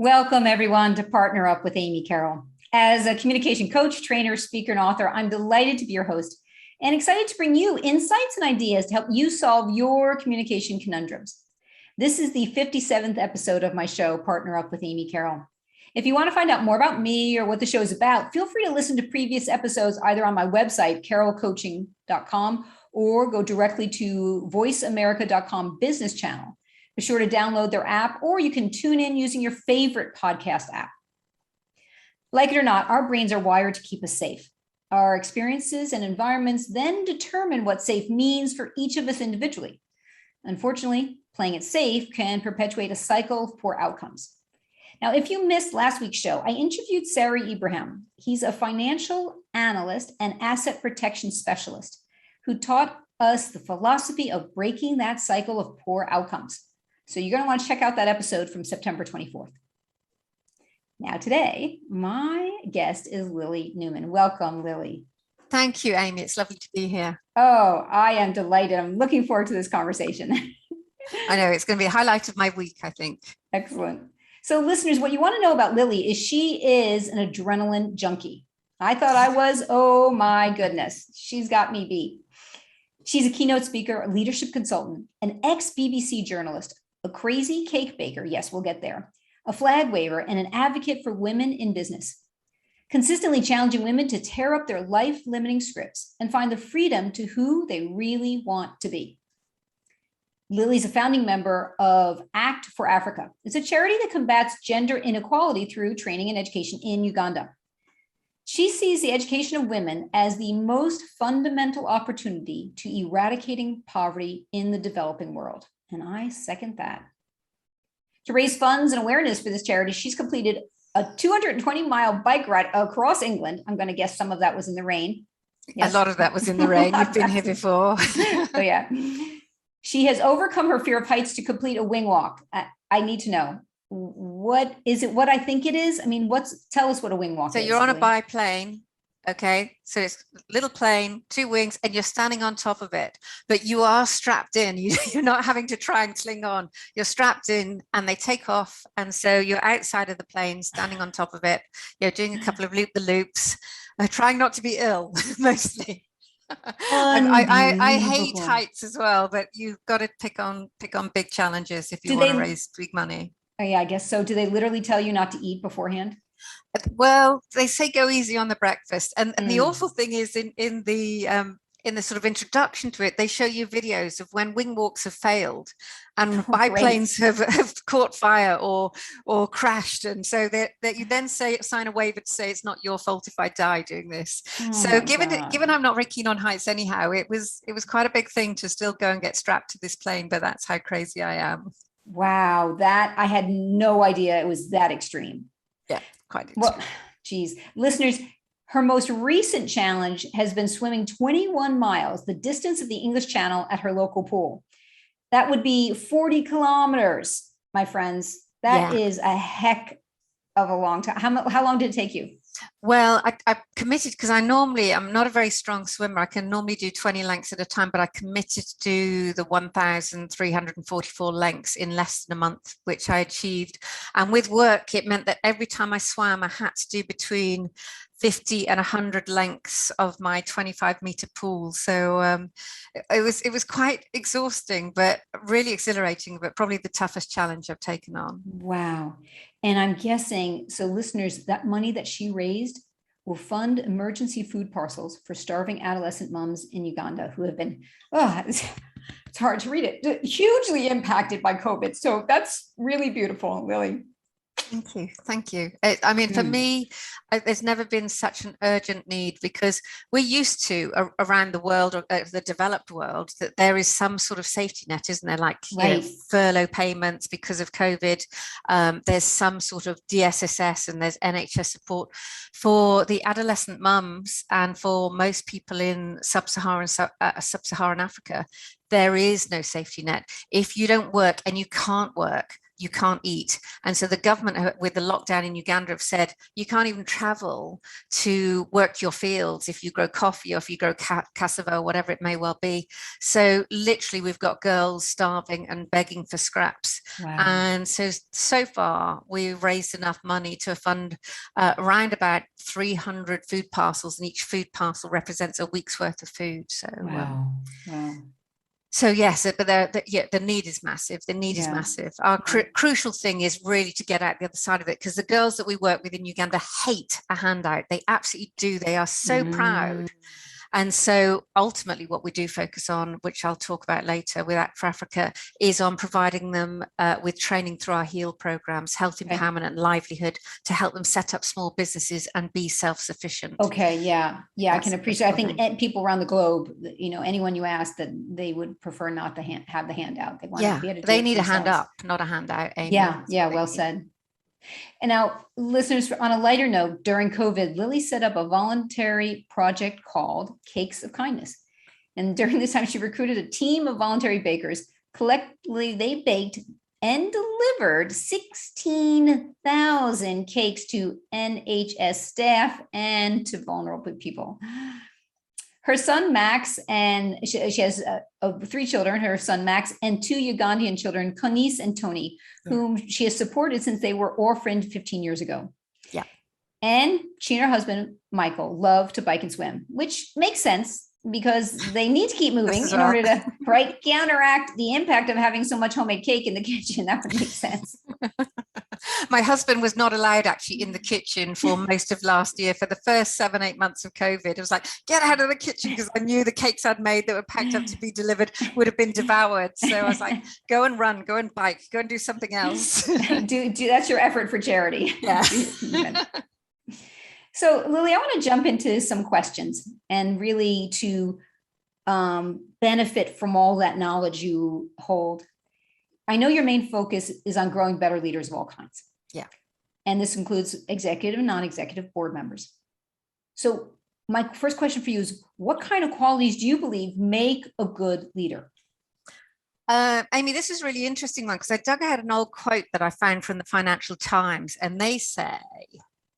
Welcome, everyone, to Partner Up with Amy Carroll. As a communication coach, trainer, speaker, and author, I'm delighted to be your host and excited to bring you insights and ideas to help you solve your communication conundrums. This is the 57th episode of my show, Partner Up with Amy Carroll. If you want to find out more about me or what the show is about, feel free to listen to previous episodes either on my website, carrollcoaching.com, or go directly to voiceamerica.com business channel. Be sure to download their app, or you can tune in using your favorite podcast app. Like it or not, our brains are wired to keep us safe. Our experiences and environments then determine what safe means for each of us individually. Unfortunately, playing it safe can perpetuate a cycle of poor outcomes. Now, if you missed last week's show, I interviewed Sari Ibrahim. He's a financial analyst and asset protection specialist who taught us the philosophy of breaking that cycle of poor outcomes. So you're going to want to check out that episode from September 24th. Now today, my guest is Lily Newman. Welcome, Lily. Thank you, Amy. It's lovely to be here. Oh, I am delighted. I'm looking forward to this conversation. I know it's going to be a highlight of my week, I think. Excellent. So listeners, what you want to know about Lily is she is an adrenaline junkie. I thought I was, oh my goodness, she's got me beat. She's a keynote speaker, a leadership consultant, an ex-BBC journalist, a crazy cake baker, yes, we'll get there, a flag waver, and an advocate for women in business, consistently challenging women to tear up their life-limiting scripts and find the freedom to who they really want to be. Lily's a founding member of Act for Africa. It's a charity that combats gender inequality through training and education in Uganda. She sees the education of women as the most fundamental opportunity to eradicating poverty in the developing world. And I second that. To raise funds and awareness for this charity, she's completed a 220-mile bike ride across England. I'm going to guess some of that was in the rain. Yes. A lot of that was in the rain. You've been here before. Oh, yeah. She has overcome her fear of heights to complete a wing walk. I need to know, what is it? What I think it is? I mean, tell us what a wing walk is. So you're on a biplane. Okay, so it's a little plane, two wings, and you're standing on top of it, but you are strapped in. You're not having to try and cling on. You're strapped in, and they take off, and so you're outside of the plane, standing on top of it. You're doing a couple of loop-the-loops, trying not to be ill, mostly. I hate heights as well, but you've got to pick on big challenges if you want to raise big money. Oh yeah, I guess so. Do they literally tell you not to eat beforehand? Well, they say go easy on the breakfast, and the awful thing is in the sort of introduction to it, they show you videos of when wing walks have failed and biplanes have caught fire or crashed, and so that you then sign a waiver to say it's not your fault if I die doing this. So given I'm not very keen on heights anyhow, it was quite a big thing to still go and get strapped to this plane, but that's how crazy I am. Wow, that I had no idea it was that extreme. Yeah, quite extreme. Well, geez, listeners, her most recent challenge has been swimming 21 miles, the distance of the English Channel at her local pool. That would be 40 kilometers, my friends. That is a heck of a long time. How long did it take you? Well, I committed because I'm not a very strong swimmer. I can normally do 20 lengths at a time, but I committed to do the 1,344 lengths in less than a month, which I achieved. And with work, it meant that every time I swam, I had to do between 50 and 100 lengths of my 25-meter pool. So it was quite exhausting, but really exhilarating, but probably the toughest challenge I've taken on. Wow. And I'm guessing, so listeners, that money that she raised will fund emergency food parcels for starving adolescent moms in Uganda who have been, it's hard to read it, hugely impacted by COVID. So that's really beautiful, Lily. Thank you. I mean, for me, there's never been such an urgent need, because we're used to around the world, or the developed world, that there is some sort of safety net, isn't there? Like furlough payments because of COVID. There's some sort of DSSS, and there's NHS support for the adolescent mums, and for most people in sub-Saharan Africa. There is no safety net. If you don't work, and you can't work, you can't eat. And so the government with the lockdown in Uganda have said, you can't even travel to work your fields if you grow coffee or if you grow cassava or whatever it may well be. So literally we've got girls starving and begging for scraps. Wow. And so far we've raised enough money to fund around about 300 food parcels, and each food parcel represents a week's worth of food. So wow. Wow. So yes, but the need is massive. The need is massive. Our crucial thing is really to get out the other side of it, because the girls that we work with in Uganda hate a handout. They absolutely do. They are so proud. And so ultimately what we do focus on, which I'll talk about later with Act for Africa, is on providing them with training through our HEAL programs, health empowerment and livelihood, to help them set up small businesses and be self-sufficient. Okay, yeah, I can appreciate. I think people around the globe, you know, anyone you ask, that they would prefer not to have the handout. They want to be able to do they it need themselves. a hand up, not a handout. Amy. Yeah, well said. And now, listeners, on a lighter note, during COVID, Lily set up a voluntary project called Cakes of Kindness. And during this time, she recruited a team of voluntary bakers. Collectively, they baked and delivered 16,000 cakes to NHS staff and to vulnerable people. Her son, Max, and she has 3 children, her son, Max, and 2 Ugandan children, Konis and Tony, whom she has supported since they were orphaned 15 years ago. Yeah. And she and her husband, Michael, love to bike and swim, which makes sense because they need to keep moving in order to counteract the impact of having so much homemade cake in the kitchen. That would make sense. My husband was not allowed actually in the kitchen for most of last year. For the first 7-8 months of COVID, it was like, get out of the kitchen, because I knew the cakes I'd made that were packed up to be delivered would have been devoured. So I was like, go and run, go and bike, go and do something else. do that's your effort for charity. Yeah. So Lily, I want to jump into some questions and really to benefit from all that knowledge you hold. I know your main focus is on growing better leaders of all kinds. Yeah. And this includes executive and non-executive board members. So my first question for you is, what kind of qualities do you believe make a good leader? Amy, this is a really interesting one, because I dug out an old quote that I found from the Financial Times, and they say,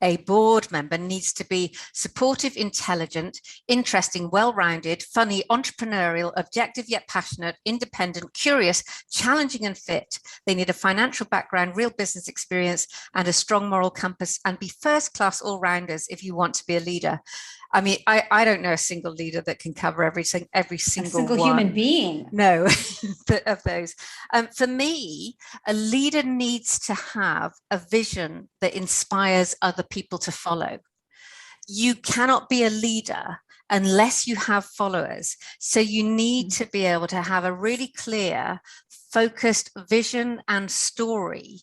a board member needs to be supportive, intelligent, interesting, well-rounded, funny, entrepreneurial, objective yet passionate, independent, curious, challenging and fit. They need a financial background, real business experience, and a strong moral compass, and be first-class all-rounders if you want to be a leader. I mean, I don't know a single leader that can cover every single human being. No, of those. For me, a leader needs to have a vision that inspires other people to follow. You cannot be a leader unless you have followers. So you need to be able to have a really clear, focused vision and story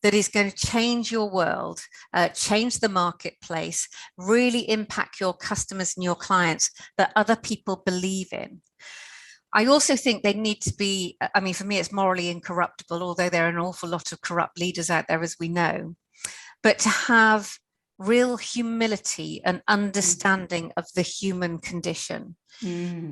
that is going to change your world, change the marketplace, really impact your customers and your clients, that other people believe in. I also think they need to be, I mean, for me, it's morally incorruptible, although there are an awful lot of corrupt leaders out there, as we know, but to have real humility and understanding of the human condition.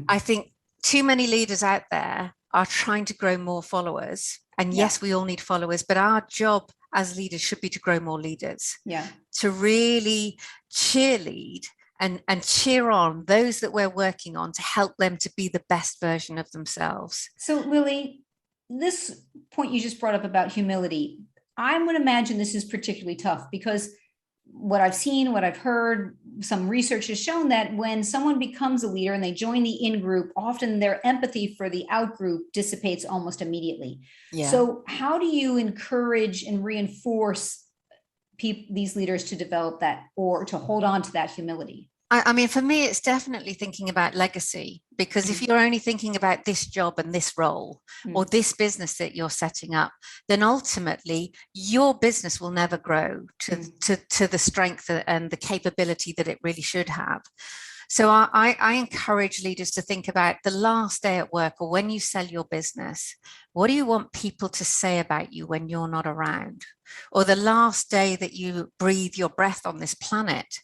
I think too many leaders out there are trying to grow more followers. And yes, we all need followers, but our job as leaders should be to grow more leaders. Yeah. To really cheerlead and cheer on those that we're working on to help them to be the best version of themselves. So Lily, this point you just brought up about humility, I would imagine this is particularly tough, because what I've seen, what I've heard, some research has shown that when someone becomes a leader and they join the in-group, often their empathy for the out-group dissipates almost immediately. Yeah. So how do you encourage and reinforce these leaders to develop that, or to hold on to that humility? I mean, for me, it's definitely thinking about legacy, because if you're only thinking about this job and this role or this business that you're setting up, then ultimately your business will never grow to the strength and the capability that it really should have. So I encourage leaders to think about the last day at work, or when you sell your business, what do you want people to say about you when you're not around? Or the last day that you breathe your breath on this planet,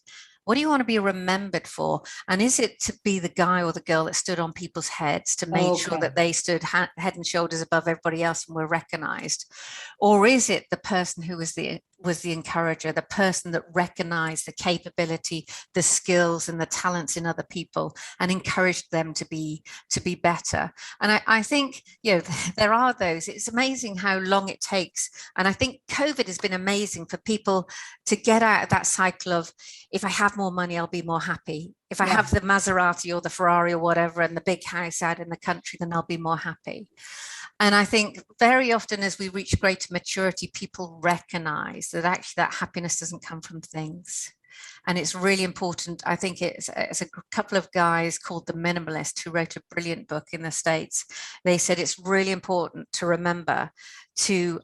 What do you want to be remembered for? And is it to be the guy or the girl that stood on people's heads to make sure that they stood head and shoulders above everybody else and were recognized? Or is it the person who was the encourager, the person that recognized the capability, the skills and the talents in other people and encouraged them to be better? And I think, you know, there are those. It's amazing how long it takes. And I think COVID has been amazing for people to get out of that cycle of, if I have more money, I'll be more happy. If I have the Maserati or the Ferrari or whatever and the big house out in the country, then I'll be more happy. And I think very often as we reach greater maturity, people recognize that actually that happiness doesn't come from things. And it's really important. I think it's a couple of guys called The Minimalist who wrote a brilliant book in the States. They said it's really important to remember to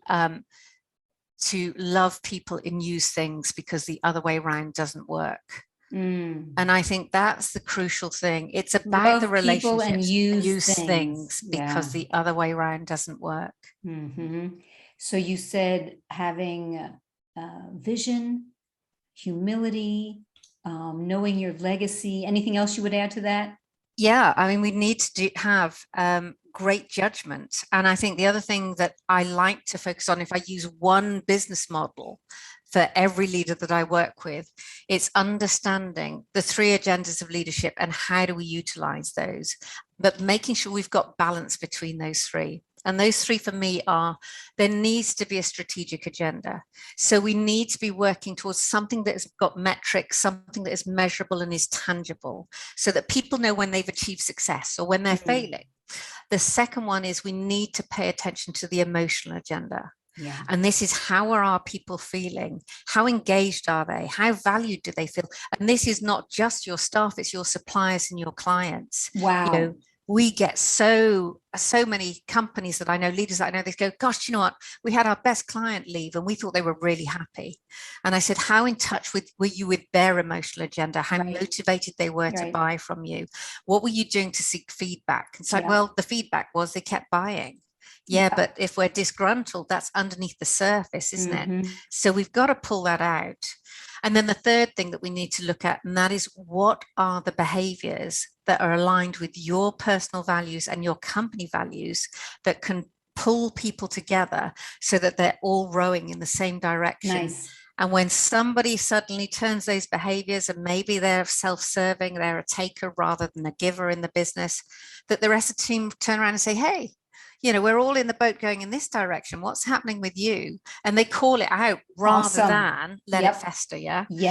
love people and use things, because the other way around doesn't work. And I think that's the crucial thing. It's about love the relationships and use things because the other way around doesn't work. So you said having vision, humility, knowing your legacy. Anything else you would add to that? Yeah, I mean, we need to have great judgment. And I think the other thing that I like to focus on, if I use one business model for every leader that I work with, it's understanding the 3 agendas of leadership and how do we utilize those, but making sure we've got balance between those 3. And those 3 for me are, there needs to be a strategic agenda. So we need to be working towards something that has got metrics, something that is measurable and is tangible, so that people know when they've achieved success or when they're failing. The second one is we need to pay attention to the emotional agenda. And this is, how are our people feeling? How engaged are they? How valued do they feel? And this is not just your staff, it's your suppliers and your clients. Wow. You know, we get so many companies that I know, leaders that I know, they go, gosh, you know what, we had our best client leave and we thought they were really happy. And I said, how in touch were you with their emotional agenda? How motivated they were to buy from you? What were you doing to seek feedback? It's like, well, the feedback was they kept buying. But if we're disgruntled, that's underneath the surface, isn't it? So we've got to pull that out. And then the third thing that we need to look at, and that is, what are the behaviors that are aligned with your personal values and your company values that can pull people together so that they're all rowing in the same direction. And when somebody suddenly turns those behaviors, and maybe they're self-serving, they're a taker rather than a giver in the business, that the rest of the team turn around and say, hey, you know, we're all in the boat going in this direction. What's happening with you? And they call it out rather than let it fester.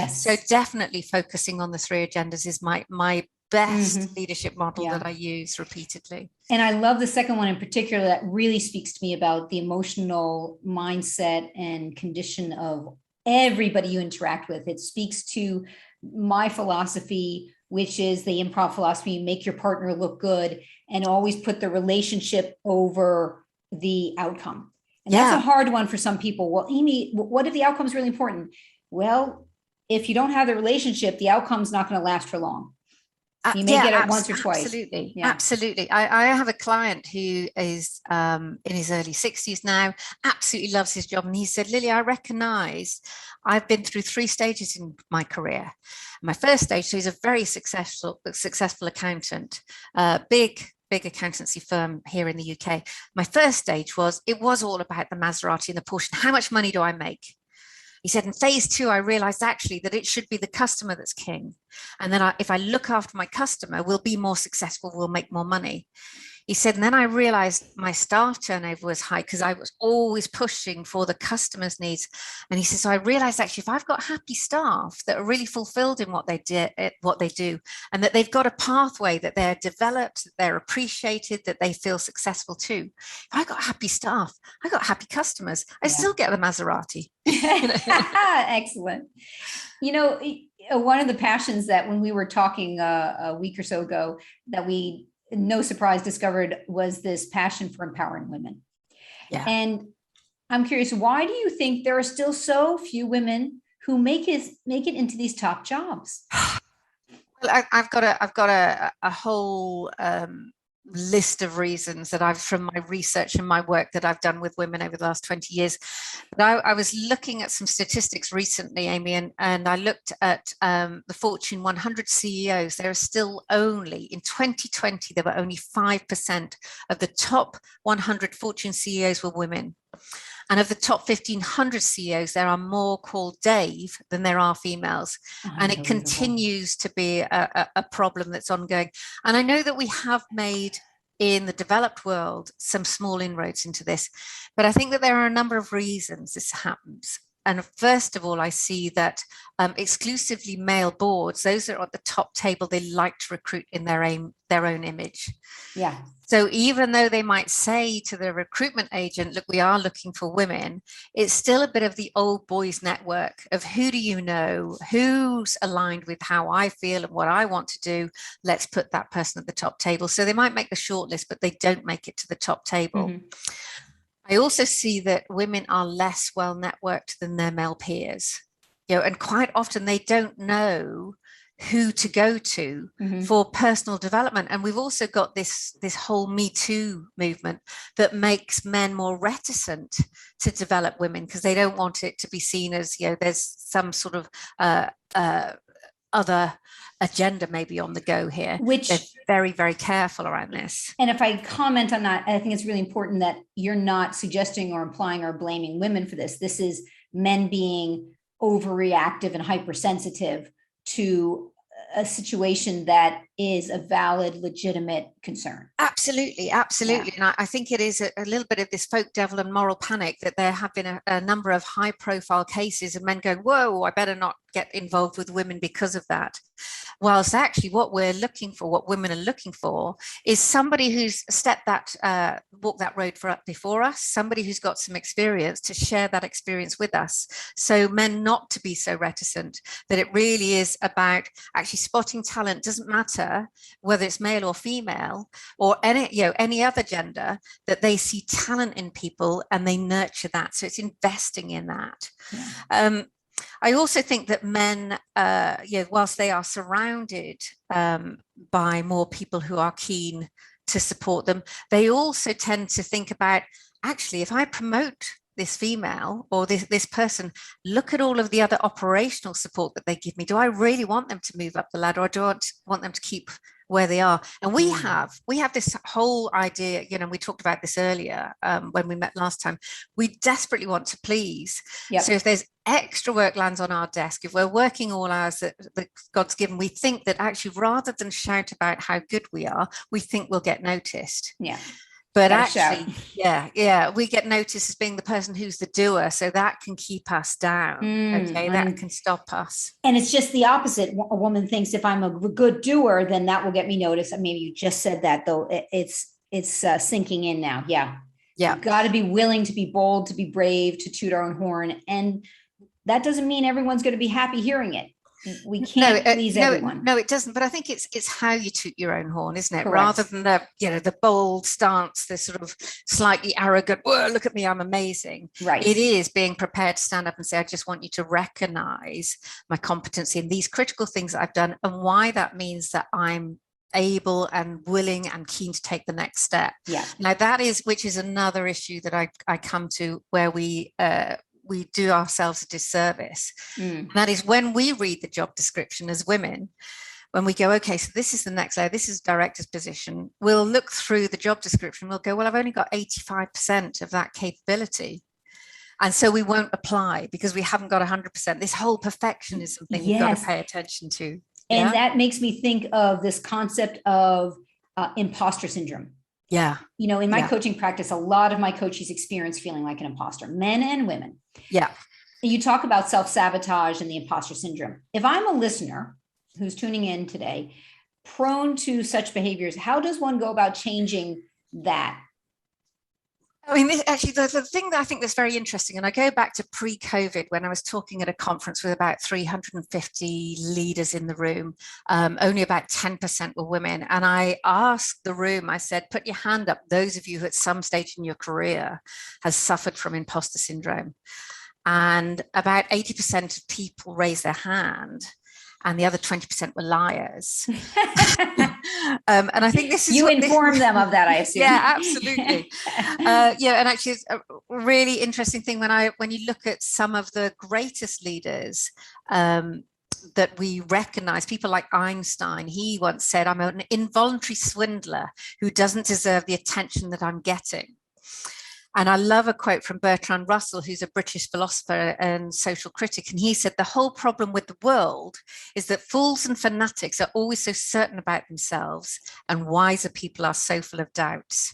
So definitely focusing on the 3 agendas is my best leadership model that I use repeatedly. And I love the second one in particular. That really speaks to me about the emotional mindset and condition of everybody you interact with. It speaks to my philosophy, which is the improv philosophy: make your partner look good and always put the relationship over the outcome. And that's a hard one for some people. Well, Amy, what if the outcome is really important? Well, if you don't have the relationship, the outcome's not going to last for long. You may get it once or twice. Absolutely. I have a client who is in his early 60s now, absolutely loves his job. And he said, Lily, I recognize I've been through 3 stages in my career. My first stage, so he's a very successful accountant, big accountancy firm here in the UK. My first stage it was all about the Maserati and the Porsche. How much money do I make? He said, in phase 2, I realized actually that it should be the customer that's king. And then if I look after my customer, we'll be more successful, we'll make more money. He said, and then I realized my staff turnover was high because I was always pushing for the customer's needs. And he says, so I realized actually, if I've got happy staff that are really fulfilled in what they do, and that they've got a pathway, that they're developed, that they're appreciated, that they feel successful too. If I got happy staff, I got happy customers, I still get the Maserati. Excellent. You know, one of the passions that when we were talking a week or so ago that we, no surprise, discovered was this passion for empowering women. And I'm curious, why do you think there are still so few women who make it into these top jobs? Well, I've got a whole list of reasons that I've, from my research and my work that I've done with women over the last 20 years. But I was looking at some statistics recently, Amy, and I looked at the Fortune 100 CEOs. There are still only, in 2020, there were only 5% of the top 100 Fortune CEOs were women. And of the top 1,500 CEOs, there are more called Dave than there are females. And it continues to be a problem that's ongoing. And I know that we have made, in the developed world, some small inroads into this, but I think that there are a number of reasons this happens. And first of all, I see that exclusively male boards, those that are at the top table, they like to recruit in their own image. Yeah. So even though they might say to the recruitment agent, look, we are looking for women, it's still a bit of the old boys network of who do you know, who's aligned with how I feel and what I want to do. Let's put that person at the top table. So they might make the shortlist, but they don't make it to the top table. Mm-hmm. I also see that women are less well networked than their male peers, and quite often they don't know who to go to mm-hmm. for personal development. And we've also got this whole Me Too movement that makes men more reticent to develop women because they don't want it to be seen as, there's some sort of other agenda maybe on the go here, which they're very, very careful around this. And if I comment on that, I think it's really important that you're not suggesting or implying or blaming women for this. This is men being overreactive and hypersensitive to a situation that is a valid, legitimate concern. Absolutely. Yeah. And I think it is a little bit of this folk devil and moral panic that there have been a number of high profile cases of men going, whoa, I better not get involved with women because of that. Whilst actually what we're looking for, what women are looking for, is somebody who's walked that road before us, somebody who's got some experience to share that experience with us. So men not to be so reticent, that it really is about actually spotting talent. Doesn't matter whether it's male or female or any other gender, that they see talent in people and they nurture that. So it's investing in that. Yeah. I also think that men, whilst they are surrounded by more people who are keen to support them, they also tend to think about, actually, if I promote this female or this person, look at all of the other operational support that they give me. Do I really want them to move up the ladder, or do I want them to keep where they are? And we have this whole idea, we talked about this earlier when we met last time. We desperately want to please. Yep. So if there's extra work lands on our desk, if we're working all hours that God's given, we think that actually, rather than shout about how good we are, we think we'll get noticed. Yeah. But actually, we get noticed as being the person who's the doer. So that can keep us down. That can stop us. And it's just the opposite. A woman thinks if I'm a good doer, then that will get me noticed. Maybe you just said that, though. It's sinking in now. Yeah. You've got to be willing to be bold, to be brave, to toot our own horn. And that doesn't mean everyone's going to be happy hearing it. We can't please everyone. No, it doesn't. But I think it's how you toot your own horn, isn't it? Correct. Rather than the bold stance, the sort of slightly arrogant, whoa, look at me, I'm amazing. Right. It is being prepared to stand up and say, I just want you to recognize my competency in these critical things that I've done, and why that means that I'm able and willing and keen to take the next step. Yeah. Now which is another issue that I come to, where we do ourselves a disservice. And that is when we read the job description as women, when we go, okay, so this is the next layer, this is director's position, we'll look through the job description, we'll go, well, I've only got 85% of that capability. And so we won't apply because we haven't got 100%. This whole perfectionism thing we've got to pay attention to. And that makes me think of this concept of imposter syndrome. Yeah. In my coaching practice, a lot of my coaches experience feeling like an imposter, men and women. Yeah. You talk about self-sabotage and the imposter syndrome. If I'm a listener who's tuning in today, prone to such behaviors, how does one go about changing that? I mean, the thing that I think that's very interesting, and I go back to pre-COVID when I was talking at a conference with about 350 leaders in the room, only about 10% were women. And I asked the room, I said, put your hand up, those of you who at some stage in your career has suffered from imposter syndrome. And about 80% of people raised their hand. and the other 20% were liars. And I think this is you inform them of that, I assume. Yeah, absolutely. And actually, it's a really interesting thing when you look at some of the greatest leaders that we recognize, people like Einstein. He once said, "I'm an involuntary swindler who doesn't deserve the attention that I'm getting." And I love a quote from Bertrand Russell, who's a British philosopher and social critic. And he said, "The whole problem with the world is that fools and fanatics are always so certain about themselves, and wiser people are so full of doubts."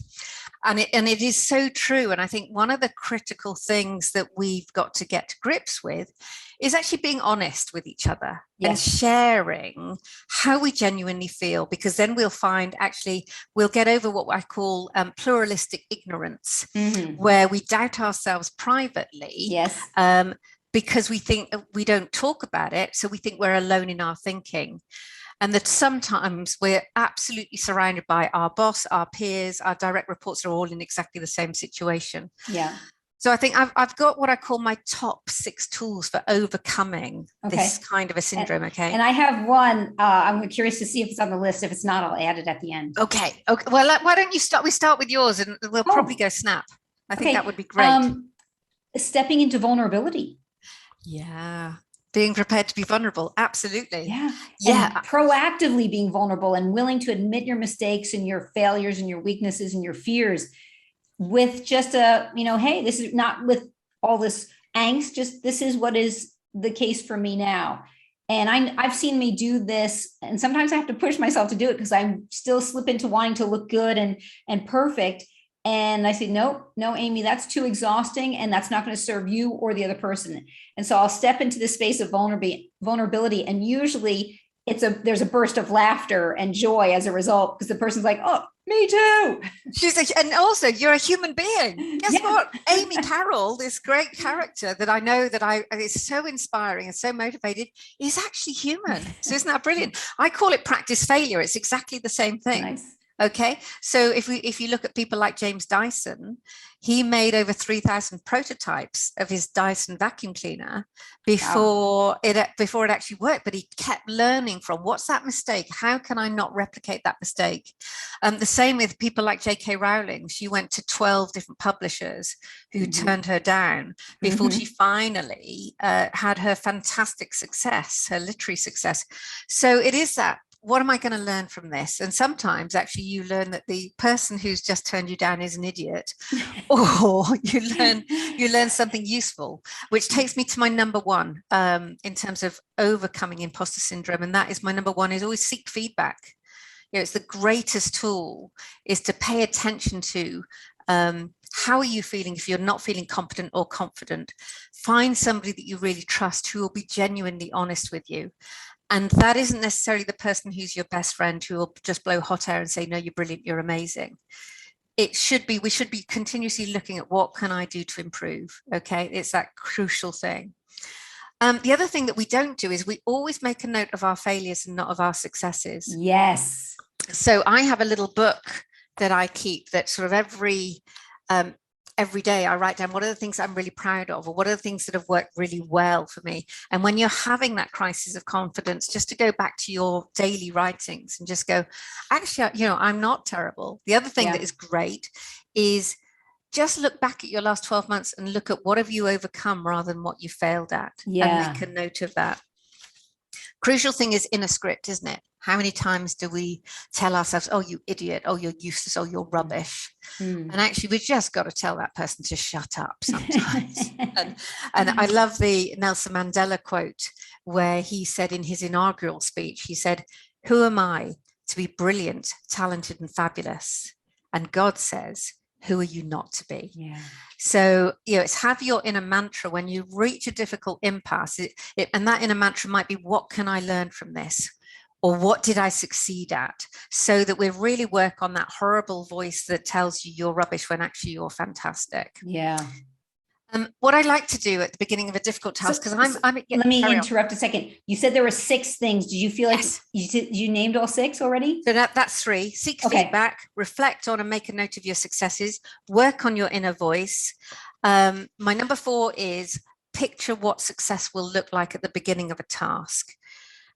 And it is so true. And I think one of the critical things that we've got to get to grips with is actually being honest with each other and sharing how we genuinely feel, because then we'll find we'll get over what I call pluralistic ignorance, where we doubt ourselves privately. Because we think we don't talk about it. So we think we're alone in our thinking. And that sometimes we're absolutely surrounded by our boss, our peers, our direct reports are all in exactly the same situation. So I think I've got what I call my top 6 tools for overcoming this kind of a syndrome. And I have one. I'm curious to see if it's on the list. If it's not, I'll add it at the end. Okay. Well, why don't you start? We start with yours, and we'll probably go snap. I think that would be great. Stepping into vulnerability. Yeah. Being prepared to be vulnerable. Absolutely. And proactively being vulnerable and willing to admit your mistakes and your failures and your weaknesses and your fears with just hey, this is not with all this angst, just this is what is the case for me now. And I've seen me do this, and sometimes I have to push myself to do it because I still slip into wanting to look good and perfect. And I say, no, Amy, that's too exhausting, and that's not going to serve you or the other person. And so I'll step into the space of vulnerability, and usually there's a burst of laughter and joy as a result, because the person's like, "Oh, me too." She's like, and also you're a human being. Guess what? Amy Carroll, this great character that I know is so inspiring and so motivated, is actually human. So isn't that brilliant? I call it practice failure. It's exactly the same thing. Nice. Okay, so if you look at people like James Dyson, he made over 3,000 prototypes of his Dyson vacuum cleaner before it actually worked. But he kept learning from, what's that mistake? How can I not replicate that mistake? The same with people like J.K. Rowling. She went to 12 different publishers who turned her down before she finally had her fantastic success, her literary success. So it is that. What am I going to learn from this? And sometimes actually you learn that the person who's just turned you down is an idiot, or you learn something useful, which takes me to my number 1 in terms of overcoming imposter syndrome. And that is my number 1 is always seek feedback. It's the greatest tool is to pay attention to how are you feeling if you're not feeling competent or confident. Find somebody that you really trust who will be genuinely honest with you. And that isn't necessarily the person who's your best friend who will just blow hot air and say, "No, you're brilliant, you're amazing." We should be continuously looking at what can I do to improve. Okay, it's that crucial thing. The other thing that we don't do is we always make a note of our failures and not of our successes. Yes. So I have a little book that I keep that sort of every day I write down what are the things I'm really proud of, or what are the things that have worked really well for me. And when you're having that crisis of confidence, just to go back to your daily writings and just go, actually, I'm not terrible. The other thing that is great is just look back at your last 12 months and look at what have you overcome rather than what you failed at, and make a note of that. Crucial thing is inner script, isn't it? How many times do we tell ourselves, "Oh, you idiot," "Oh, you're useless," "Oh, you're rubbish." And actually, we just got to tell that person to shut up sometimes. and I love the Nelson Mandela quote where he said in his inaugural speech, he said, "Who am I to be brilliant, talented, and fabulous? And God says, who are you not to be?" So, it's have your inner mantra when you reach a difficult impasse. And that inner mantra might be, what can I learn from this? Or what did I succeed at? So that we really work on that horrible voice that tells you you're rubbish when actually you're fantastic. What I like to do at the beginning of a difficult task, because let me interrupt a second. You said there were 6 things. Did you feel like you named all 6 already? So that's 3. Seek feedback, reflect on and make a note of your successes, work on your inner voice. My number 4 is picture what success will look like at the beginning of a task.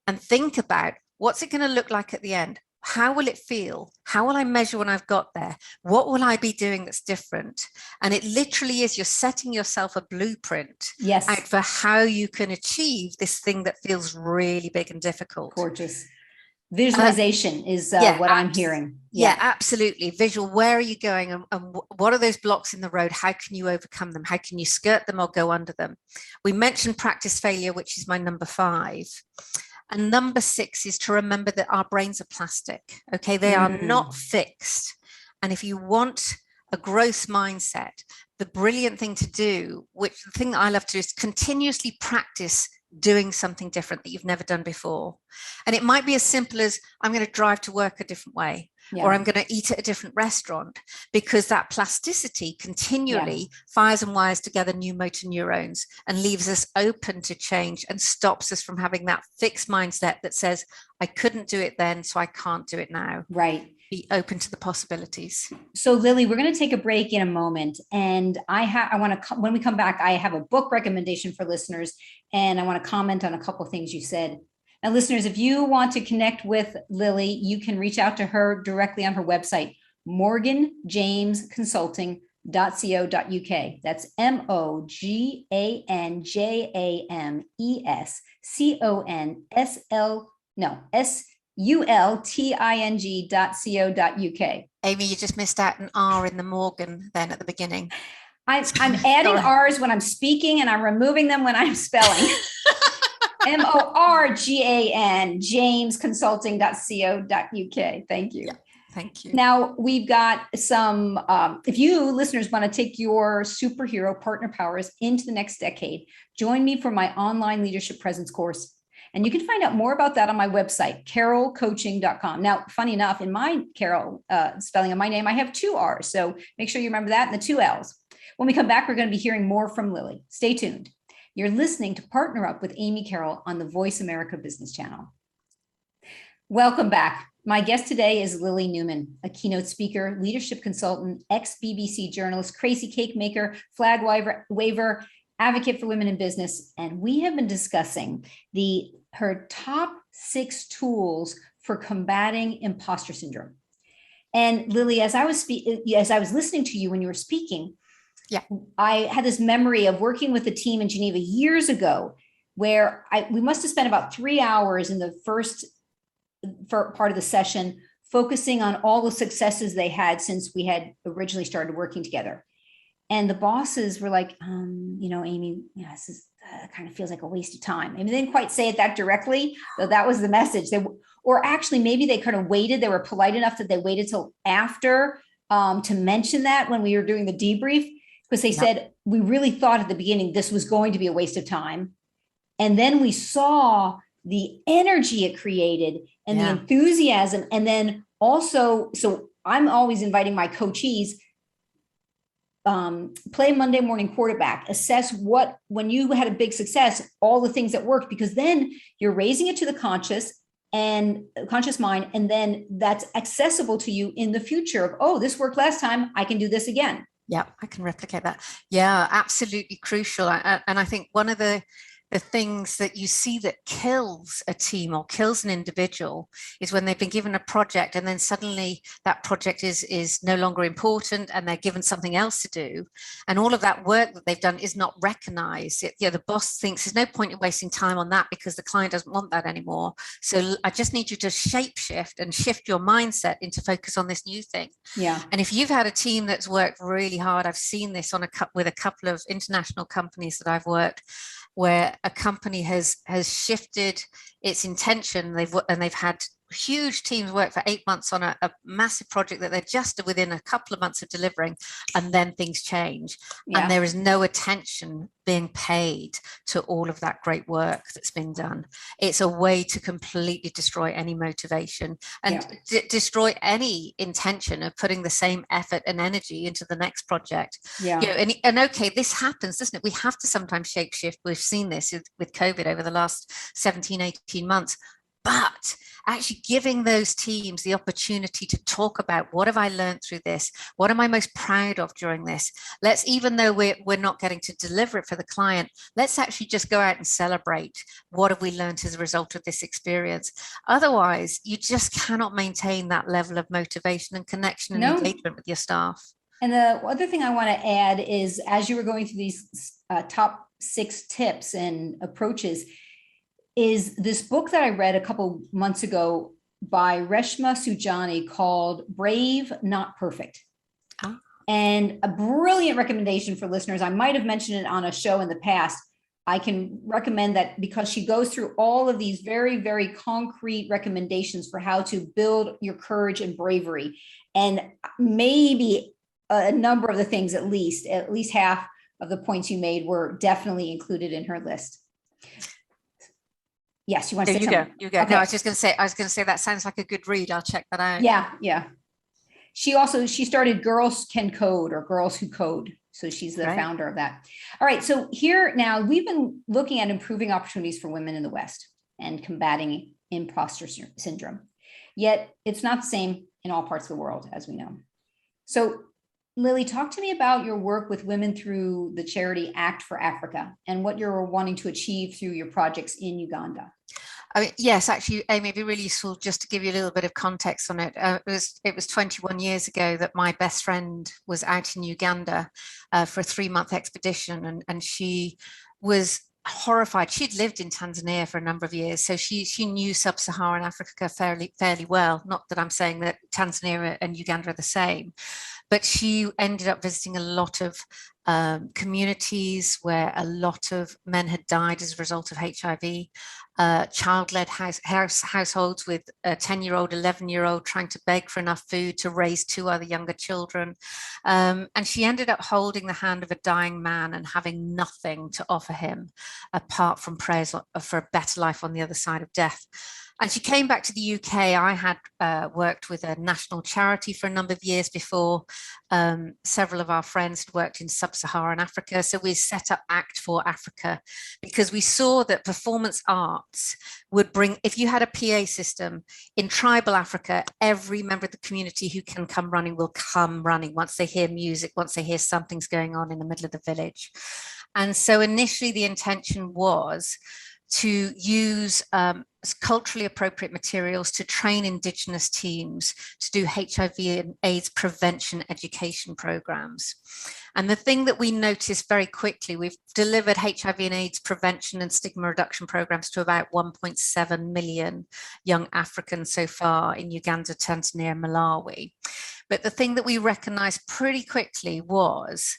and think about what's it going to look like at the end? How will it feel? How will I measure when I've got there? What will I be doing that's different? And it literally is, you're setting yourself a blueprint out for how you can achieve this thing that feels really big and difficult. Gorgeous. Visualization is what I'm hearing. Yeah, absolutely. Visual. Where are you going, and what are those blocks in the road? How can you overcome them? How can you skirt them or go under them? We mentioned practice failure, which is my number 5. And number 6 is to remember that our brains are plastic. Okay, they are not fixed. And if you want a growth mindset, the brilliant thing to do, which the thing that I love to do, is continuously practice doing something different that you've never done before. And it might be as simple as, I'm going to drive to work a different way, or I'm going to eat at a different restaurant, because that plasticity continually fires and wires together new motor neurons and leaves us open to change and stops us from having that fixed mindset that says, I couldn't do it then, so I can't do it now. Right. Be open to the possibilities. So Lily, we're going to take a break in a moment, and I want to, when we come back, I have a book recommendation for listeners, and I want to comment on a couple of things you said. Now, listeners, if you want to connect with Lily, you can reach out to her directly on her website, morganjamesconsulting.co.uk. That's MOGANJAMESCONSULTING.co.uk. Amy, you just missed out an R in the Morgan then at the beginning. I'm adding R's when I'm speaking, and I'm removing them when I'm spelling. MORGAN, jamesconsulting.co.uk. Thank you. Yeah, thank you. Now we've got some, if you listeners want to take your superhero partner powers into the next decade, join me for my online leadership presence course. And you can find out more about that on my website, carrollcoaching.com. Now, funny enough, in my Carroll spelling of my name, I have 2 R's. So make sure you remember that, and the 2 L's. When we come back, we're going to be hearing more from Lily. Stay tuned. You're listening to Partner Up with Amy Carroll on the Voice America Business Channel. Welcome back. My guest today is Lily Newman, a keynote speaker, leadership consultant, ex-BBC journalist, crazy cake maker, flag waver, advocate for women in business. And we have been discussing her top 6 tools for combating imposter syndrome. And Lily, as I was listening to you when you were speaking, I had this memory of working with a team in Geneva years ago, where we must have spent about 3 hours in the first part of the session focusing on all the successes they had since we had originally started working together. And the bosses were like, Amy, this is kind of feels like a waste of time. And they didn't quite say it that directly, though that was the message. Or actually, maybe they kind of waited. They were polite enough that they waited till after to mention that when we were doing the debrief, because they said, we really thought at the beginning this was going to be a waste of time. And then we saw the energy it created and the enthusiasm. And then also, so I'm always inviting my coachees, play Monday morning quarterback, assess when you had a big success, all the things that worked, because then you're raising it to the conscious mind. And then that's accessible to you in the future of, oh, this worked last time, I can do this again. Yeah, I can replicate that. Yeah, absolutely crucial. And I think one of the things that you see that kills a team or kills an individual is when they've been given a project and then suddenly that project is no longer important and they're given something else to do. And all of that work that they've done is not recognized. The boss thinks there's no point in wasting time on that because the client doesn't want that anymore. So I just need you to shape shift and shift your mindset into focus on this new thing. Yeah. And if you've had a team that's worked really hard, I've seen this with a couple of international companies that I've worked, where a company has shifted its intention. They've had huge teams work for 8 months on a massive project that they're just within a couple of months of delivering, and then things change. And there is no attention being paid to all of that great work that's been done. It's a way to completely destroy any motivation and destroy any intention of putting the same effort and energy into the next project. And okay, this happens, doesn't it? We have to sometimes shape shift. We've seen this with COVID over the last 17, 18 months. but actually giving those teams the opportunity to talk about, what have I learned through this? What am I most proud of during this? Let's, even though we're not getting to deliver it for the client, let's actually just go out and celebrate. What have we learned as a result of this experience? Otherwise, you just cannot maintain that level of motivation and connection and engagement with your staff. And the other thing I want to add is, as you were going through these top 6 tips and approaches, is this book that I read a couple months ago by Reshma Saujani called Brave, Not Perfect. Oh. And a brilliant recommendation for listeners. I might have mentioned it on a show in the past. I can recommend that because she goes through all of these very, very concrete recommendations for how to build your courage and bravery. And maybe a number of the things, at least half of the points you made were definitely included in her list. Yes, you want to say something? You go. Okay. No, I was going to say that sounds like a good read. I'll check that out. Yeah. She started Girls Can Code, or Girls Who Code. So she's the founder of that. All right. So here now, we've been looking at improving opportunities for women in the West and combating imposter syndrome. Yet it's not the same in all parts of the world, as we know. So Lily, talk to me about your work with women through the charity Act for Africa and what you're wanting to achieve through your projects in Uganda. Yes, actually, Amy, it'd be really useful just to give you a little bit of context on it. It was 21 years ago that my best friend was out in Uganda for a 3-month expedition, and she was horrified. She'd lived in Tanzania for a number of years, so she knew sub-Saharan Africa fairly well. Not that I'm saying that Tanzania and Uganda are the same, but she ended up visiting a lot of communities where a lot of men had died as a result of HIV, child-led households with a 10-year-old, 11-year-old trying to beg for enough food to raise 2 other younger children. And she ended up holding the hand of a dying man and having nothing to offer him apart from prayers for a better life on the other side of death. And she came back to the UK. I had worked with a national charity for a number of years before. Several of our friends had worked in sub-Saharan Africa. So we set up Act for Africa because we saw that performance arts would bring, if you had a PA system in tribal Africa, every member of the community who can come running will come running once they hear music, once they hear something's going on in the middle of the village. And so initially the intention was to use culturally appropriate materials to train Indigenous teams to do HIV and AIDS prevention education programs. And the thing that we noticed very quickly, we've delivered HIV and AIDS prevention and stigma reduction programs to about 1.7 million young Africans so far in Uganda, Tanzania, and Malawi. But the thing that we recognized pretty quickly was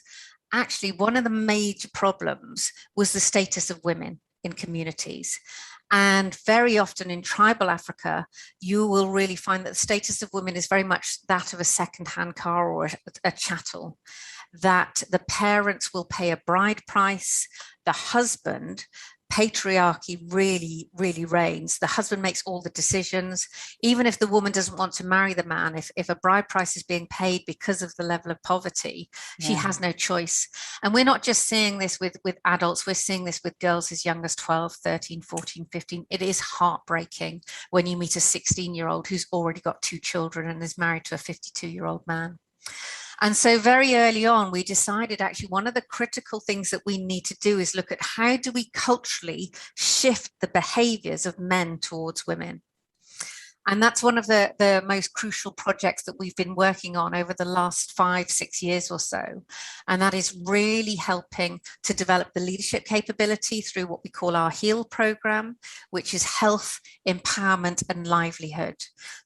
actually one of the major problems was the status of women in communities. And very often in tribal Africa, you will really find that the status of women is very much that of a second-hand car or a chattel, that the parents will pay a bride price, the husband, patriarchy really reigns. The husband makes all the decisions. Even if the woman doesn't want to marry the man, if a bride price is being paid because of the level of poverty, she has no choice. And we're not just seeing this with adults, we're seeing this with girls as young as 12, 13, 14, 15. It is heartbreaking when you meet a 16-year-old who's already got 2 children and is married to a 52-year-old man. And so very early on, we decided actually one of the critical things that we need to do is look at how do we culturally shift the behaviors of men towards women. And that's one of the most crucial projects that we've been working on over the last 5-6 years or so. And that is really helping to develop the leadership capability through what we call our HEAL program, which is health, empowerment, and livelihood,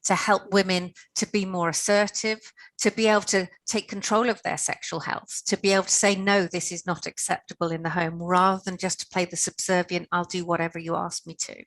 to help women to be more assertive, to be able to take control of their sexual health, to be able to say, no, this is not acceptable in the home, rather than just to play the subservient, I'll do whatever you ask me to.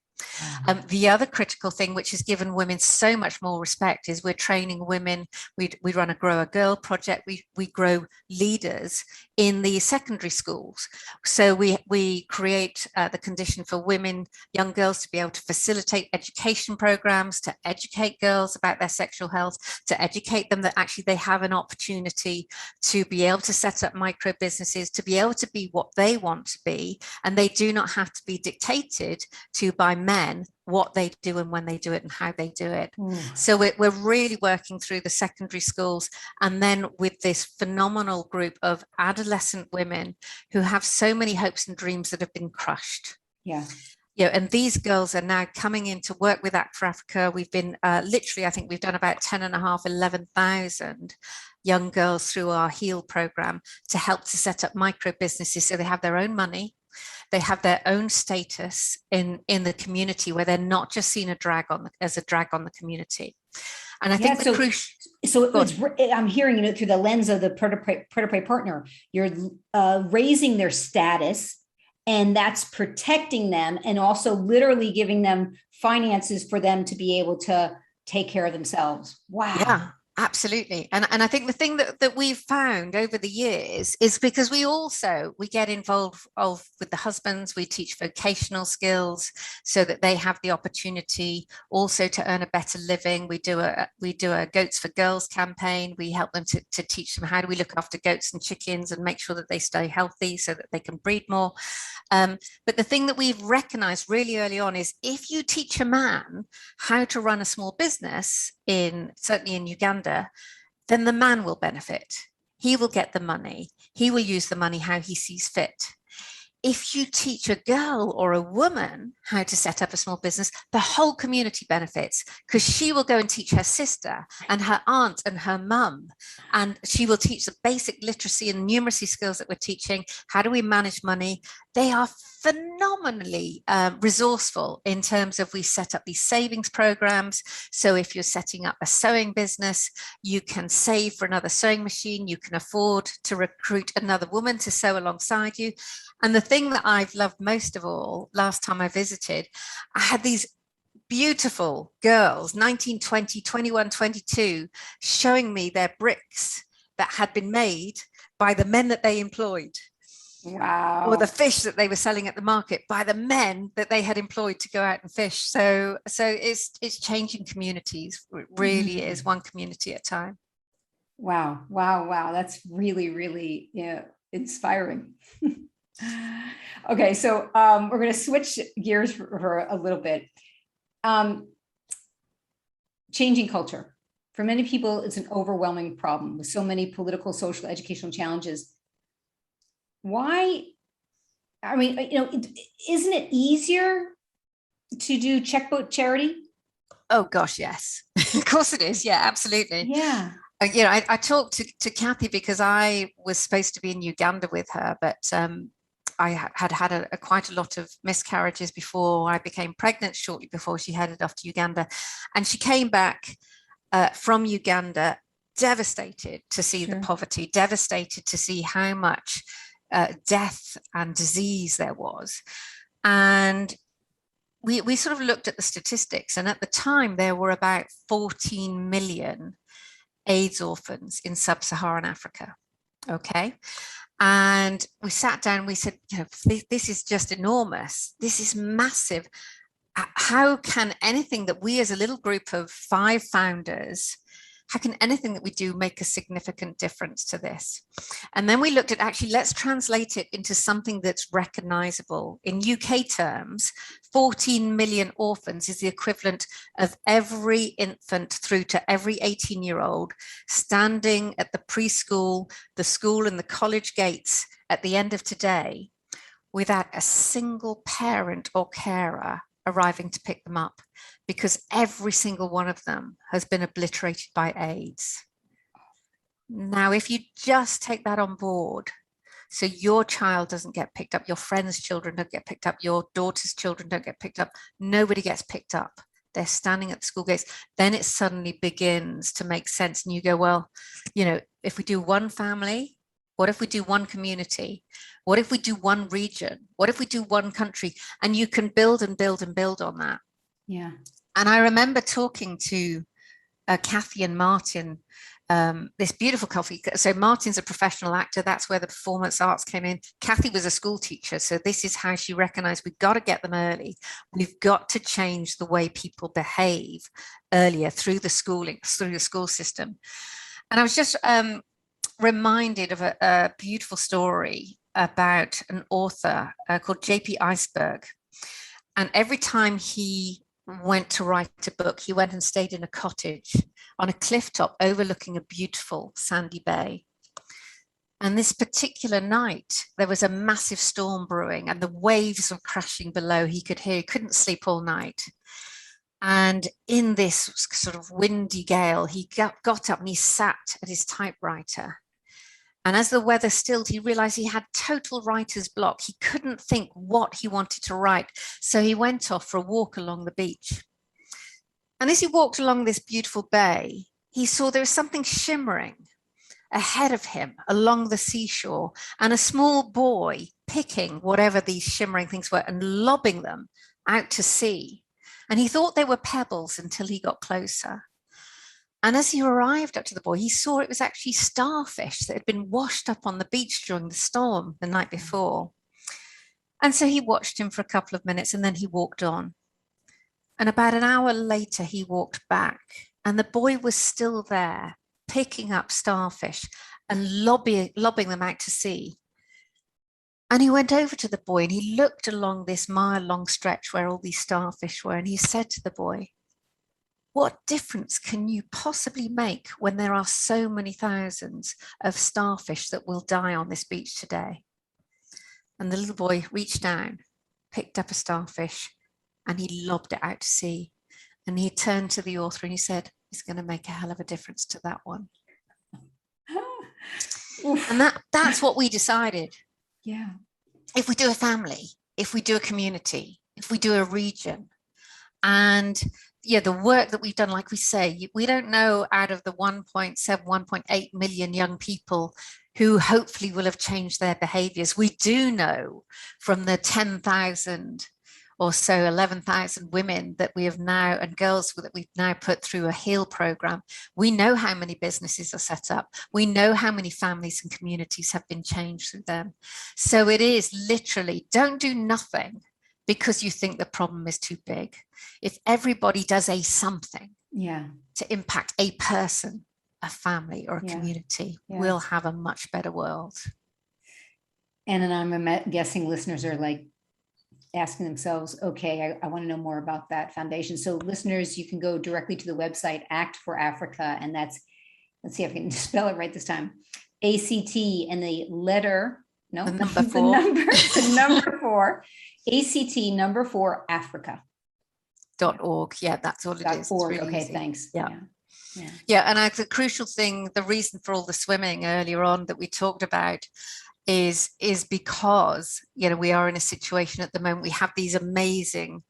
The other critical thing, which has given women so much more respect, is we're training women. We run a Grow a Girl project. We grow leaders in the secondary schools. So we create the condition for women, young girls, to be able to facilitate education programs, to educate girls about their sexual health, to educate them that actually they have an opportunity to be able to set up micro businesses, to be able to be what they want to be, and they do not have to be dictated to by men men what they do and when they do it and how they do it. Mm. So we're really working through the secondary schools, and then with this phenomenal group of adolescent women who have so many hopes and dreams that have been crushed. Yeah. And these girls are now coming in to work with Act for Africa. We've been literally, I think we've done about 11,000 young girls through our HEAL program to help to set up micro businesses so they have their own money, they have their own status in the community, where they're not just seen as a drag on the community. And I think the crucial. So I'm hearing it through the lens of the prey partner. You're raising their status, and that's protecting them, and also literally giving them finances for them to be able to take care of themselves. Wow. Yeah, absolutely. And I think the thing that we've found over the years is because we get involved with the husbands. We teach vocational skills so that they have the opportunity also to earn a better living. We do a Goats for Girls campaign. We help them to teach them how do we look after goats and chickens and make sure that they stay healthy so that they can breed more. But the thing that we've recognized really early on is if you teach a man how to run a small business, certainly in Uganda, then the man will benefit. He will get the money. He will use the money how he sees fit. If you teach a girl or a woman how to set up a small business, the whole community benefits, because she will go and teach her sister and her aunt and her mum, and she will teach the basic literacy and numeracy skills that we're teaching. How do we manage money? They are phenomenally resourceful in terms of, we set up these savings programs. So if you're setting up a sewing business, you can save for another sewing machine. You can afford to recruit another woman to sew alongside you. And the thing that I've loved most of all, last time I visited, I had these beautiful girls, 19, 20, 21, 22, showing me their bricks that had been made by the men that they employed. Wow. Or the fish that they were selling at the market by the men that they had employed to go out and fish. So it's changing communities. It really is, one community at a time. Wow. Wow. Wow. That's really, really inspiring. Okay. So we're going to switch gears for a little bit. Changing culture. For many people, it's an overwhelming problem with so many political, social, educational challenges. Why? I mean, isn't it easier to do checkbook charity? Oh gosh, yes. Of course it is. Yeah, absolutely. Yeah. I talked to Kathy because I was supposed to be in Uganda with her, but I had quite a lot of miscarriages before I became pregnant, shortly before she headed off to Uganda. And she came back from Uganda devastated to see the poverty, devastated to see how much death and disease there was. And we sort of looked at the statistics, and at the time there were about 14 million AIDS orphans in sub-Saharan Africa. Okay. And we sat down, we said, this is just enormous. This is massive. How can anything that we, as a little group of 5 founders, how can anything that we do make a significant difference to this? And then we looked at, actually, let's translate it into something that's recognizable. In UK terms, 14 million orphans is the equivalent of every infant through to every 18-year-old standing at the preschool, the school and the college gates at the end of today without a single parent or carer arriving to pick them up, because every single one of them has been obliterated by AIDS. Now, if you just take that on board, so your child doesn't get picked up, your friends' children don't get picked up, your daughter's children don't get picked up, nobody gets picked up, they're standing at the school gates, then it suddenly begins to make sense. And you go, well, if we do one family, what if we do one community? What if we do one region? What if we do one country? And you can build and build and build on that. Yeah. And I remember talking to Kathy and Martin, this beautiful coffee. So Martin's a professional actor. That's where the performance arts came in. Kathy was a school teacher. So this is how she recognized we've got to get them early. We've got to change the way people behave earlier through the schooling, through the school system. And I was just reminded of a beautiful story about an author called J.P. Iceberg. And every time he went to write a book, he went and stayed in a cottage on a cliff top overlooking a beautiful sandy bay. And this particular night, there was a massive storm brewing and the waves were crashing below. He couldn't sleep all night. And in this sort of windy gale, he got up and he sat at his typewriter. And as the weather stilled, he realized he had total writer's block. He couldn't think what he wanted to write. So he went off for a walk along the beach. And as he walked along this beautiful bay, he saw there was something shimmering ahead of him along the seashore, and a small boy picking whatever these shimmering things were and lobbing them out to sea. And he thought they were pebbles until he got closer. And as he arrived up to the boy, he saw it was actually starfish that had been washed up on the beach during the storm the night before. And so he watched him for a couple of minutes and then he walked on. And about an hour later, he walked back and the boy was still there, picking up starfish and lobbing them out to sea. And he went over to the boy and he looked along this mile-long stretch where all these starfish were, and he said to the boy, "What difference can you possibly make when there are so many thousands of starfish that will die on this beach today?" And the little boy reached down, picked up a starfish, and he lobbed it out to sea. And he turned to the author and he said, "It's going to make a hell of a difference to that one." And that's what we decided. Yeah. If we do a family, if we do a community, if we do a region, and the work that we've done, like we say, we don't know out of the 1.7, 1.8 million young people who hopefully will have changed their behaviors. We do know from the 10,000 or so, 11,000 women that we have now, and girls that we've now put through a HEAL program. We know how many businesses are set up. We know how many families and communities have been changed through them. So it is literally, don't do nothing because you think the problem is too big. If everybody does something to impact a person, a family, or a community, we'll have a much better world. And then I'm guessing listeners are like asking themselves, okay, I want to know more about that foundation. So listeners, you can go directly to the website, Act for Africa, and that's, let's see if I can spell it right this time, ACT and the letter, no, the number 4. the number 4, ACT number 4 Africa. .org. Yeah, that's all it is. .org. Really okay, easy. thanks. Yeah, and the crucial thing, the reason for all the swimming earlier on that we talked about is because we are in a situation at the moment. We have these amazing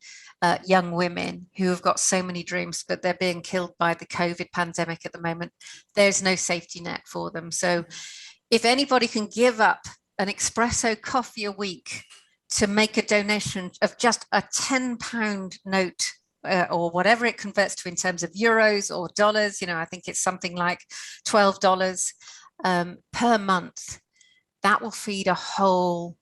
young women who have got so many dreams, but they're being killed by the COVID pandemic at the moment. There's no safety net for them. So if anybody can give up an espresso coffee a week to make a donation of just a £10 note, or whatever it converts to in terms of euros or dollars, I think it's something like $12 per month, that will feed a whole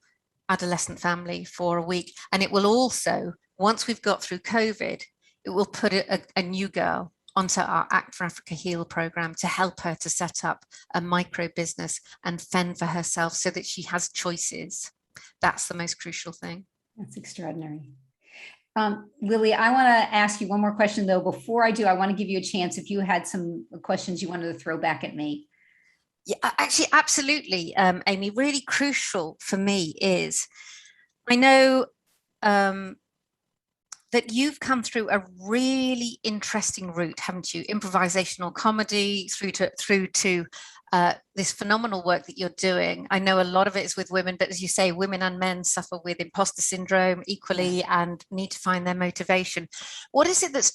adolescent family for a week. And it will also, once we've got through COVID, it will put a new girl onto our Act for Africa HEAL program to help her to set up a micro business and fend for herself so that she has choices. That's the most crucial thing. That's extraordinary. Lily, I want to ask you one more question, though. Before I do, I want to give you a chance if you had some questions you wanted to throw back at me. Yeah, actually, absolutely, Amy. Really crucial for me is, I know that you've come through a really interesting route, haven't you? Improvisational comedy through to this phenomenal work that you're doing. I know a lot of it is with women, but as you say, women and men suffer with imposter syndrome equally and need to find their motivation. What is it that's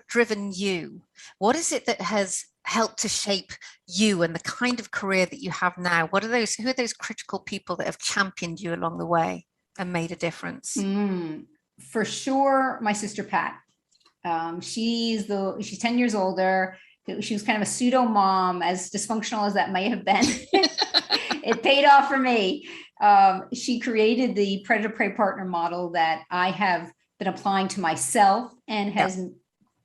driven you? What is it that has helped to shape you and the kind of career that you have now? Who are those critical people that have championed you along the way and made a difference? For sure, my sister Pat. She's 10 years older. She was kind of a pseudo mom, as dysfunctional as that may have been. It paid off for me. She created the predator-prey partner model that I have been applying to myself and has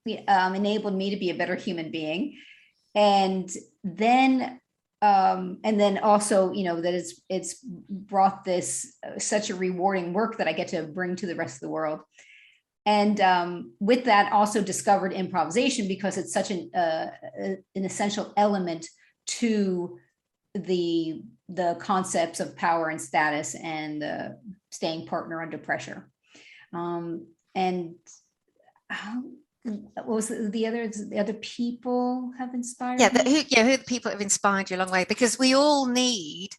enabled me to be a better human being. And then and then also, that it's brought this such a rewarding work that I get to bring to the rest of the world. And with that, also discovered improvisation, because it's such an essential element to the concepts of power and status and staying partner under pressure. And what was the other people have inspired me? Who are the people that have inspired you along the way? Because we all need,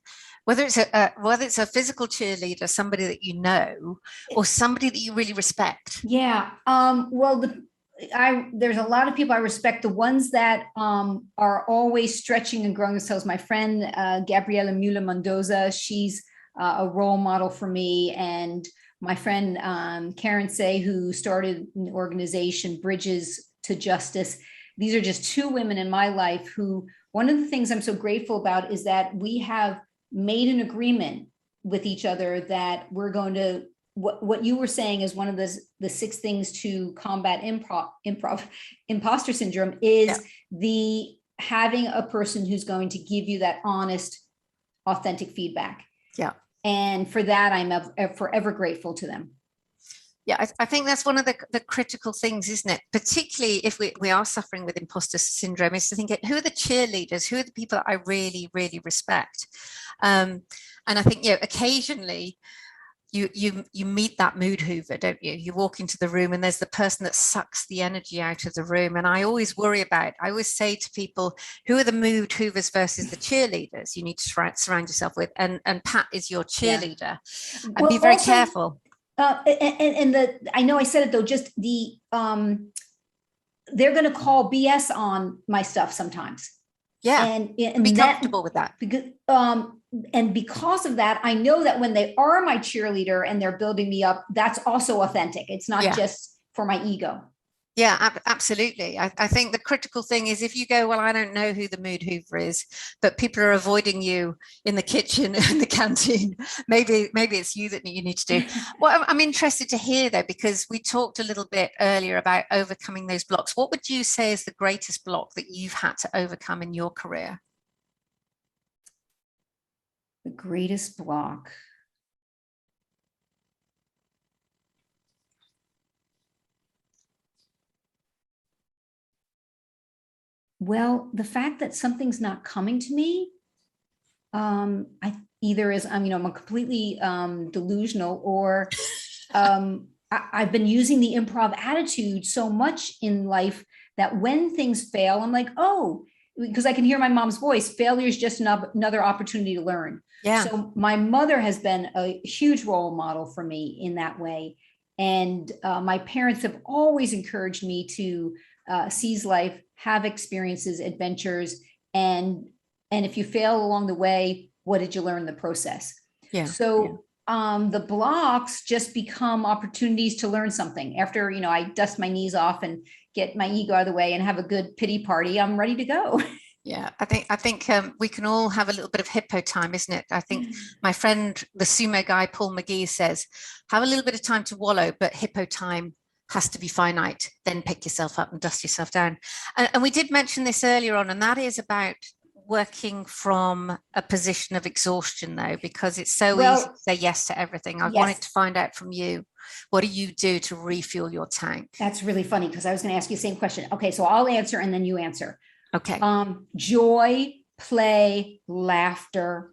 whether it's a physical cheerleader, somebody that you know, or somebody that you really respect. Yeah. Well, there's a lot of people I respect. The ones that are always stretching and growing themselves. My friend Gabriela Muller Mendoza, she's a role model for me, and my friend Karen Say, who started an organization, Bridges to Justice. These are just two women in my life who, one of the things I'm so grateful about is that we have made an agreement with each other that we're going to, what you were saying is one of the 6 things to combat imposter syndrome is the having a person who's going to give you that honest, authentic feedback. Yeah. And for that, I'm forever grateful to them. Yeah, I think that's one of the critical things, isn't it? Particularly if we are suffering with imposter syndrome, is to think, who are the cheerleaders? Who are the people that I really, really respect? And I think, occasionally you meet that mood hoover, don't you? You walk into the room and there's the person that sucks the energy out of the room. And I always say to people, who are the mood hoovers versus the cheerleaders you need to surround yourself with? And Pat is your cheerleader. Yeah. And be very careful. I know I said it though, just they're going to call BS on my stuff sometimes. Yeah. And be comfortable with that. Because, and because of that, I know that when they are my cheerleader and they're building me up, that's also authentic. It's not just for my ego. Yeah, absolutely. I think the critical thing is if you go, well, I don't know who the mood hoover is, but people are avoiding you in the kitchen, in the canteen, maybe it's you that you need to do. Well, I'm interested to hear though, because we talked a little bit earlier about overcoming those blocks. What would you say is the greatest block that you've had to overcome in your career? The greatest block. Well, the fact that something's not coming to me, I'm completely delusional, or I've been using the improv attitude so much in life that when things fail, I'm like, oh, because I can hear my mom's voice, failure is just another opportunity to learn. Yeah. So my mother has been a huge role model for me in that way. And my parents have always encouraged me to seize life, have experiences, adventures, and if you fail along the way, what did you learn in the process? Yeah. So the blocks just become opportunities to learn something. After I dust my knees off and get my ego out of the way and have a good pity party, I'm ready to go. Yeah, I think we can all have a little bit of hippo time, isn't it? I think my friend, the sumo guy, Paul McGee, says, have a little bit of time to wallow, but hippo time has to be finite. Then pick yourself up and dust yourself down. And we did mention this earlier on, and that is about working from a position of exhaustion, though, because it's so easy to say yes to everything. I wanted to find out from you, what do you do to refuel your tank? That's really funny, because I was going to ask you the same question. Okay, so I'll answer and then you answer. Okay. Joy, play, laughter.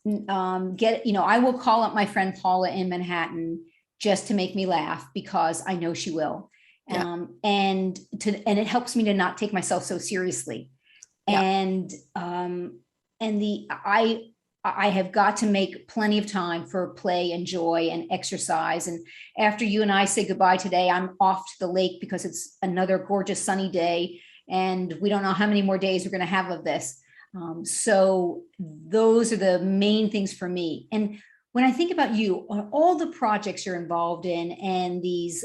I will call up my friend Paula in Manhattan just to make me laugh, because I know she will. Yeah. And it helps me to not take myself so seriously. Yeah. And I have got to make plenty of time for play and joy and exercise. And after you and I say goodbye today, I'm off to the lake because it's another gorgeous sunny day. And we don't know how many more days we're going to have of this. So those are the main things for me. And when I think about you, all the projects you're involved in, and these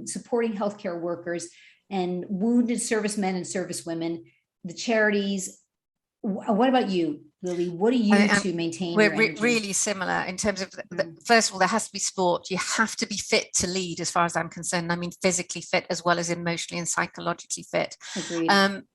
supporting healthcare workers and wounded servicemen and servicewomen, the charities, what about you? Lily, what do you do to maintain we're your energy? really similar in terms of first of all, there has to be sport. You have to be fit to lead, as far as I'm concerned. I mean, physically fit as well as emotionally and psychologically fit. Agreed.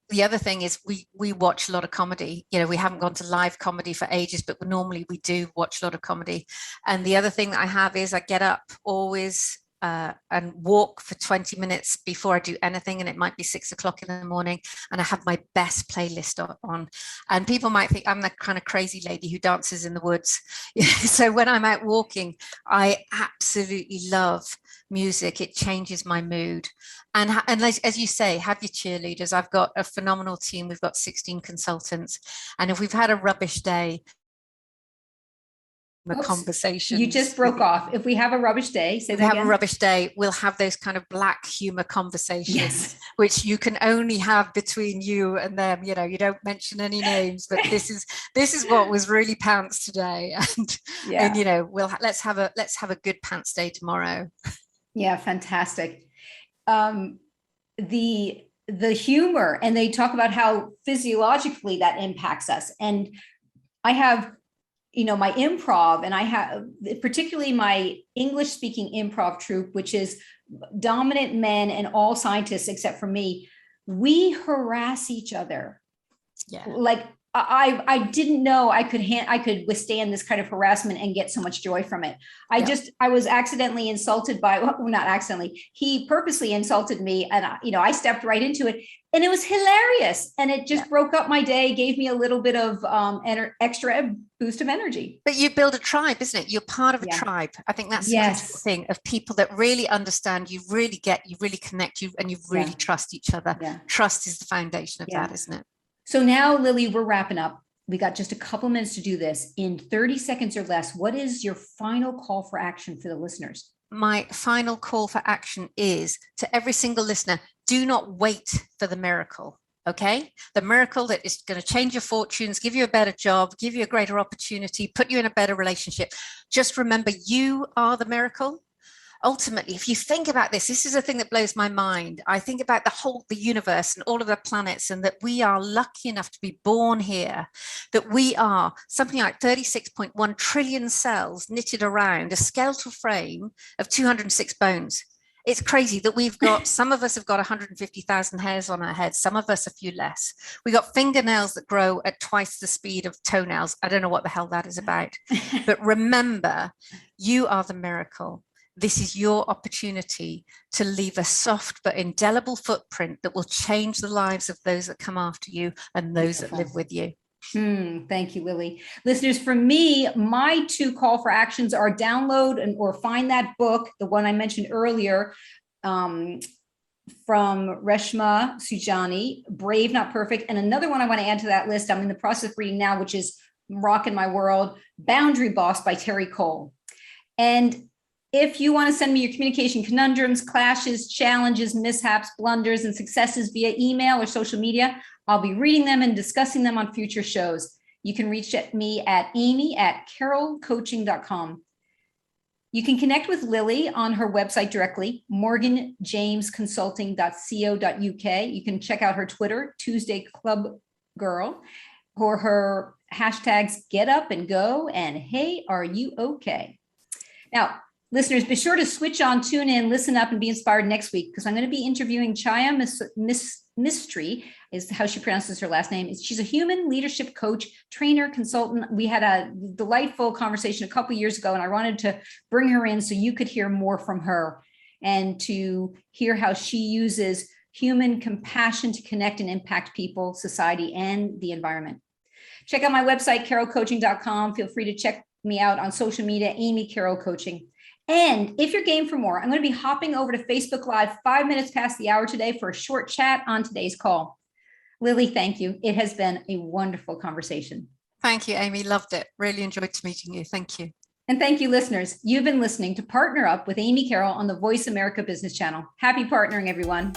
The other thing is we watch a lot of comedy. You know, we haven't gone to live comedy for ages, but normally we do watch a lot of comedy. And the other thing that I have is I get up always and walk for 20 minutes before I do anything, and it might be 6 o'clock in the morning, and I have my best playlist on. And people might think I'm the kind of crazy lady who dances in the woods. So when I'm out walking, I absolutely love music. It changes my mood. And as you say, have your cheerleaders. I've got a phenomenal team. We've got 16 consultants, and if we've had a rubbish day, the conversation. You just broke off. If we have a rubbish day, say that again. Have a rubbish day, we'll have those kind of black humor conversations, yes, which you can only have between you and them. You know, you don't mention any names, but this is what was really pants today, and you know, let's have a good pants day tomorrow. Yeah, fantastic. The humor, and they talk about how physiologically that impacts us. And I have, you know, my improv, and I have particularly my English speaking improv troupe, which is dominant men and all scientists except for me. We harass each other. Yeah. Like I didn't know I could withstand this kind of harassment and get so much joy from it. I was accidentally insulted by, well, not accidentally, he purposely insulted me, and I stepped right into it, and it was hilarious, and it just broke up my day, gave me a little bit of extra boost of energy. But you build a tribe, isn't it? You're part of a tribe. I think that's the critical thing, of people that really understand, you really get, you really connect, and you really trust each other. Trust is the foundation of that, isn't it? So now, Lily, we're wrapping up. We got just a couple minutes to do this. In 30 seconds or less, what is your final call for action for the listeners? My final call for action is to every single listener: do not wait for the miracle. Okay? The miracle that is going to change your fortunes, give you a better job, give you a greater opportunity, put you in a better relationship. Just remember, you are the miracle. Ultimately, if you think about this is a thing that blows my mind. I think about the universe and all of the planets, and that we are lucky enough to be born here, that we are something like 36.1 trillion cells knitted around a skeletal frame of 206 bones. It's crazy that we've got, some of us have got 150,000 hairs on our heads, some of us a few less. We got fingernails that grow at twice the speed of toenails. I don't know what the hell that is about. But remember, you are the miracle. This is your opportunity to leave a soft but indelible footprint that will change the lives of those that come after you and those that live with you. Thank you, Lily. Listeners, for me, my 2 call for actions are download or find that book, the one I mentioned earlier, from Reshma Sujani, Brave, Not Perfect. And another one I want to add to that list, I'm in the process of reading now, which is rocking my world, Boundary Boss by Terry Cole. And if you want to send me your communication conundrums, clashes, challenges, mishaps, blunders, and successes via email or social media, I'll be reading them and discussing them on future shows. You can reach me at amy@carrollcoaching.com. You can connect with Lily on her website directly, morganjamesconsulting.co.uk. You can check out her Twitter, Tuesday Club Girl, or her hashtags Get Up and Go and Hey, Are You Okay? Now, listeners, be sure to switch on, tune in, listen up, and be inspired next week, because I'm going to be interviewing Chaya Mistry, is how she pronounces her last name. She's a human leadership coach, trainer, consultant. We had a delightful conversation a couple years ago, and I wanted to bring her in so you could hear more from her and to hear how she uses human compassion to connect and impact people, society, and the environment. Check out my website, carrollcoaching.com. Feel free to check me out on social media, Amy Carroll Coaching. And if you're game for more, I'm going to be hopping over to Facebook Live 5 minutes past the hour today for a short chat on today's call. Lily, thank you. It has been a wonderful conversation. Thank you, Amy. Loved it. Really enjoyed meeting you. Thank you. And thank you, listeners. You've been listening to Partner Up with Amy Carroll on the Voice America Business Channel. Happy partnering, everyone.